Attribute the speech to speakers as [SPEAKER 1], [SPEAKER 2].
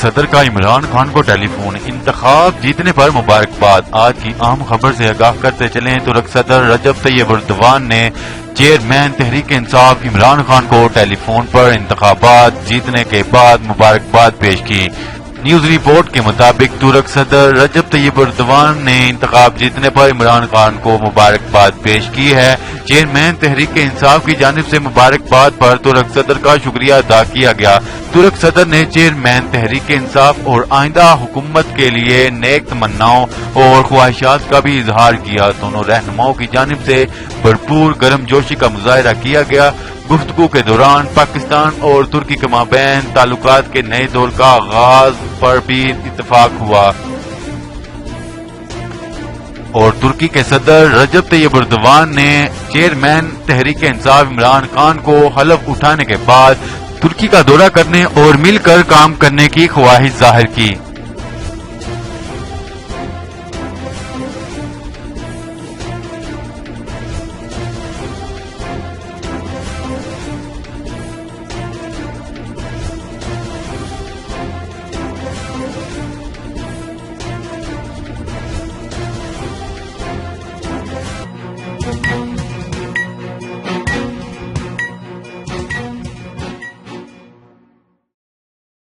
[SPEAKER 1] صدر کا عمران خان کو ٹیلی فون، انتخاب جیتنے پر مبارکباد۔ آج کی اہم خبر سے آگاہ کرتے چلیں ترک صدر رجب طیب ایردوان نے چیئرمین تحریک انصاف عمران خان کو ٹیلی فون پر انتخابات جیتنے کے بعد مبارکباد پیش کی۔ نیوز رپورٹ کے مطابق ترک صدر رجب طیب ایردوان نے انتخاب جیتنے پر عمران خان کو مبارکباد پیش کی ہے۔ چیئرمین تحریک انصاف کی جانب سے مبارکباد پر ترک صدر کا شکریہ ادا کیا گیا۔ ترک صدر نے چیئرمین تحریک انصاف اور آئندہ حکومت کے لیے نیک تمناؤں اور خواہشات کا بھی اظہار کیا۔ دونوں رہنماؤں کی جانب سے بھرپور گرم جوشی کا مظاہرہ کیا گیا۔ گفتگو کے دوران پاکستان اور ترکی کے مابین تعلقات کے نئے دور کا آغاز پر بھی اتفاق ہوا اور ترکی کے صدر رجب طیب ایردوان نے چیئرمین تحریک انصاف عمران خان کو حلف اٹھانے کے بعد ترکی کا دورہ کرنے اور مل کر کام کرنے کی خواہش ظاہر کی۔